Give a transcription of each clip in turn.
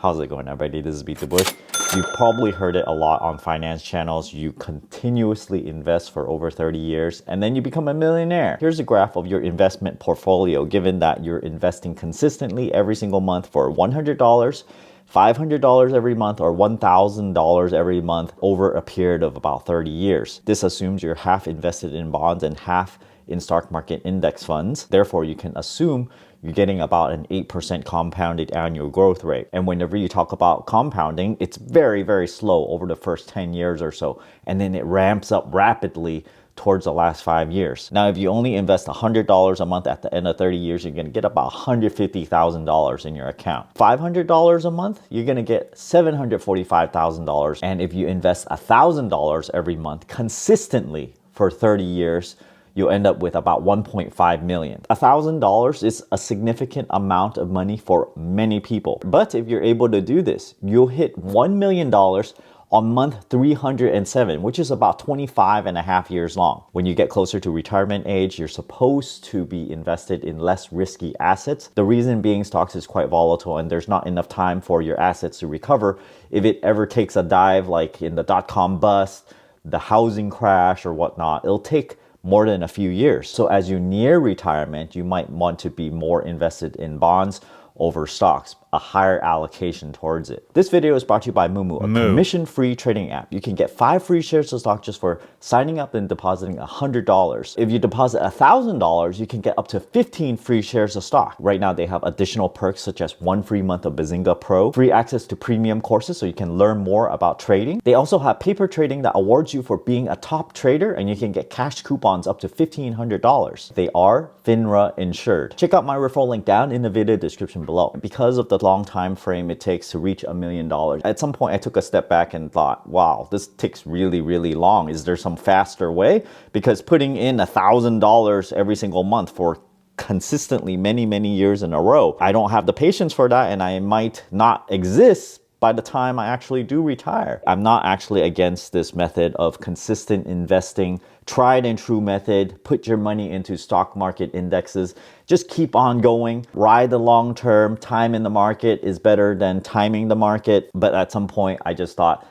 How's it going, everybody? This is BeatTheBush. You've probably heard it a lot on finance channels. You continuously invest for over 30 years and then you become a millionaire. Here's a graph of your investment portfolio, given that you're investing consistently every single month for $100, $500 every month, or $1,000 every month over a period of about 30 years. This assumes you're half invested in bonds and half in stock market index funds. Therefore, you can assume you're getting about an 8% compounded annual growth rate. And whenever you talk about compounding, it's very, very slow over the first 10 years or so. And then it ramps up rapidly towards the last 5 years. Now, if you only invest $100 a month at the end of 30 years, you're gonna get about $150,000 in your account. $500 a month, you're gonna get $745,000. And if you invest $1,000 every month consistently for 30 years, you'll end up with about 1.5 million. $1,000 is a significant amount of money for many people. But if you're able to do this, you'll hit $1 million on month 307, which is about 25 and a half years long. When you get closer to retirement age, you're supposed to be invested in less risky assets. The reason being, stocks is quite volatile and there's not enough time for your assets to recover. If it ever takes a dive, like in the dot-com bust, the housing crash or whatnot, it'll take more than a few years. So as you near retirement, you might want to be more invested in bonds over stocks, a higher allocation towards it. This video is brought to you by Moomoo, a commission-free trading app. You can get 5 free shares of stock just for signing up and depositing $100. If you deposit $1,000, you can get up to 15 free shares of stock. Right now, they have additional perks such as 1 free month of Bazinga Pro, free access to premium courses so you can learn more about trading. They also have paper trading that awards you for being a top trader, and you can get cash coupons up to $1,500. They are FINRA insured. Check out my referral link down in the video description below. Because of the long time frame it takes to reach $1 million, at some point I took a step back and thought, wow, this takes really, really long. Is there some faster way? Because putting in $1,000 every single month for consistently many years in a row, I don't have the patience for that, and I might not exist by the time I actually do retire. I'm not actually against this method of consistent investing, tried and true method. Put your money into stock market indexes. Just keep on going. Ride the long term. Time in the market is better than timing the market. But at some point, I just thought,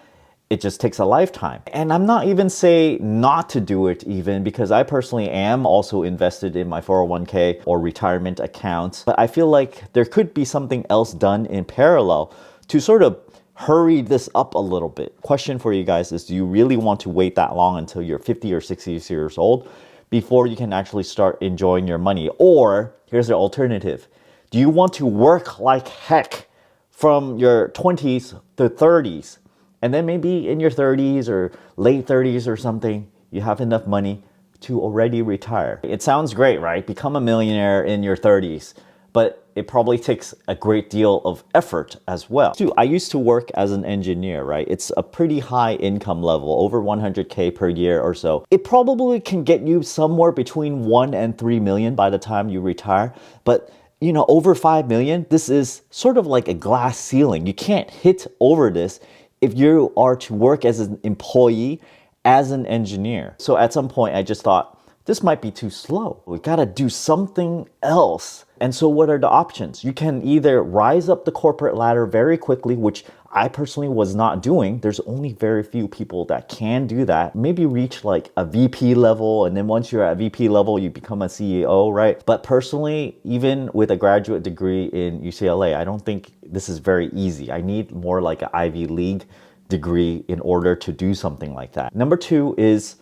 it just takes a lifetime. And I'm not even saying not to do it even, because I personally am also invested in my 401k or retirement accounts. But I feel like there could be something else done in parallel to sort of hurry this up a little bit. Question for you guys is, do you really want to wait that long until you're 50 or 60 years old before you can actually start enjoying your money? Or here's the alternative. Do you want to work like heck from your 20s to 30s? And then maybe in your 30s or late 30s or something, you have enough money to already retire. It sounds great, right? Become a millionaire in your 30s. But it probably takes a great deal of effort as well. I used to work as an engineer, right? It's a pretty high income level, over 100K per year or so. It probably can get you somewhere between 1 and 3 million by the time you retire. But you know, over 5 million, this is sort of like a glass ceiling. You can't hit over this if you are to work as an employee, as an engineer. So at some point, I just thought, this might be too slow. We gotta do something else. And so what are the options? You can either rise up the corporate ladder very quickly, which I personally was not doing. There's only very few people that can do that. Maybe reach like a VP level, and then once you're at VP level, you become a CEO, right? But personally, even with a graduate degree in UCLA, I don't think this is very easy. I need more like an Ivy League degree in order to do something like that. Number 2 is,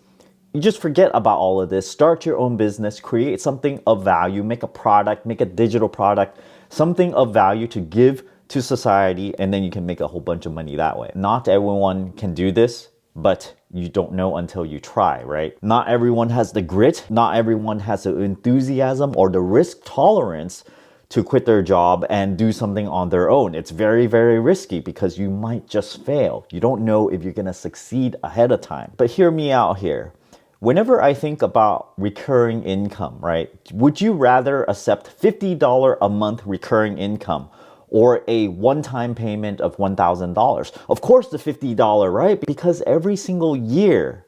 you just forget about all of this. Start your own business, create something of value, make a product, make a digital product, something of value to give to society, and then you can make a whole bunch of money that way. Not everyone can do this, but you don't know until you try, right? Not everyone has the grit, not everyone has the enthusiasm or the risk tolerance to quit their job and do something on their own. It's very, very risky because you might just fail. You don't know if you're gonna succeed ahead of time. But hear me out here. Whenever I think about recurring income, right? Would you rather accept $50 a month recurring income or a one-time payment of $1,000? Of course the $50, right? Because every single year,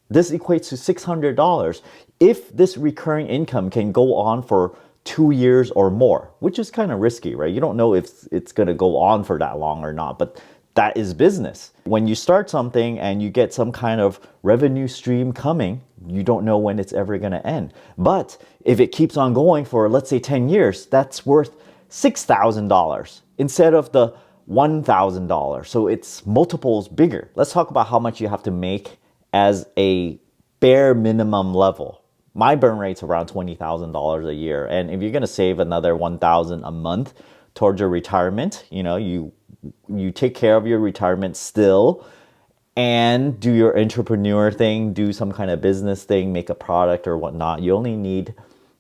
this equates to $600. If this recurring income can go on for 2 years or more, which is kind of risky, right? You don't know if it's going to go on for that long or not, but that is business. When you start something and you get some kind of revenue stream coming, you don't know when it's ever going to end. But if it keeps on going for, let's say, 10 years, that's worth $6,000 instead of the $1,000. So it's multiples bigger. Let's talk about how much you have to make as a bare minimum level. My burn rate's around $20,000 a year. And if you're going to save another $1,000 a month towards your retirement, you take care of your retirement still and do your entrepreneur thing, do some kind of business thing, make a product or whatnot. You only need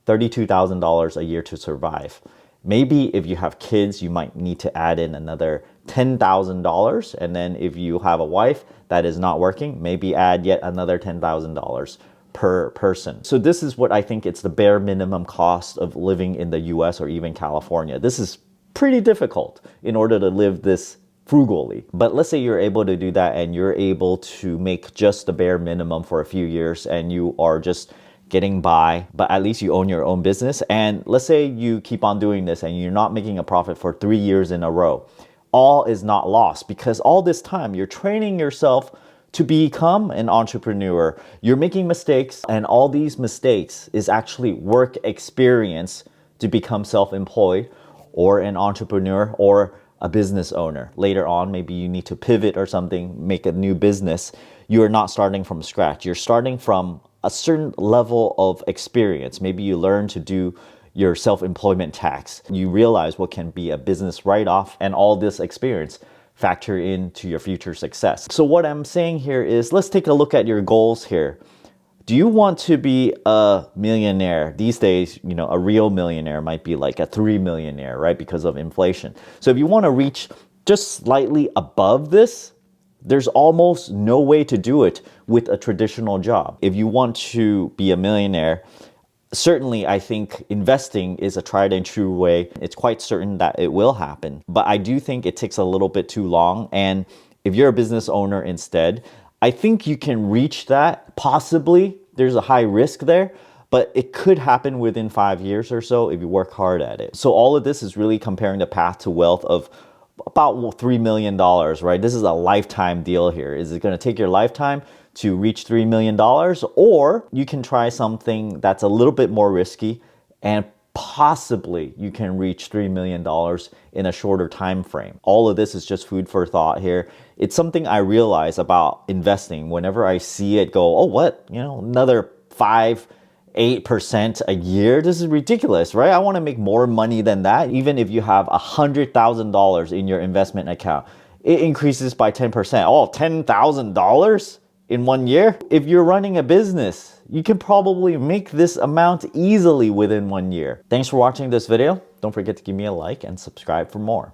$32,000 a year to survive. Maybe if you have kids, you might need to add in another $10,000. And then if you have a wife that is not working, maybe add yet another $10,000 per person. So this is what I think it's the bare minimum cost of living in the US or even California. This is pretty difficult in order to live this frugally. But let's say you're able to do that and you're able to make just the bare minimum for a few years and you are just getting by, but at least you own your own business. And let's say you keep on doing this and you're not making a profit for 3 years in a row. All is not lost because all this time you're training yourself to become an entrepreneur. You're making mistakes, and all these mistakes is actually work experience to become self-employed or an entrepreneur or a business owner. Later on, maybe you need to pivot or something, make a new business. You're not starting from scratch. You're starting from a certain level of experience. Maybe you learn to do your self-employment tax. You realize what can be a business write-off, and all this experience factor into your future success. So what I'm saying here is, let's take a look at your goals here. Do you want to be a millionaire? These days, a real millionaire might be like a 3 millionaire, right? Because of inflation. So if you want to reach just slightly above this, there's almost no way to do it with a traditional job. If you want to be a millionaire, certainly I think investing is a tried and true way. It's quite certain that it will happen. But I do think it takes a little bit too long. And if you're a business owner instead, I think you can reach that. Possibly, there's a high risk there, but it could happen within 5 years or so if you work hard at it. So all of this is really comparing the path to wealth of about $3 million, right? This is a lifetime deal here. Is it going to take your lifetime to reach $3 million? Or you can try something that's a little bit more risky and possibly you can reach $3 million in a shorter time frame. All of this is just food for thought here. It's something I realize about investing whenever I see it go, oh, what? Another 5-8% a year. This is ridiculous, right? I want to make more money than that. Even if you have $100,000 in your investment account, it increases by 10%. Oh, $10,000 in 1 year? If you're running a business, you can probably make this amount easily within 1 year. Thanks for watching this video. Don't forget to give me a like and subscribe for more.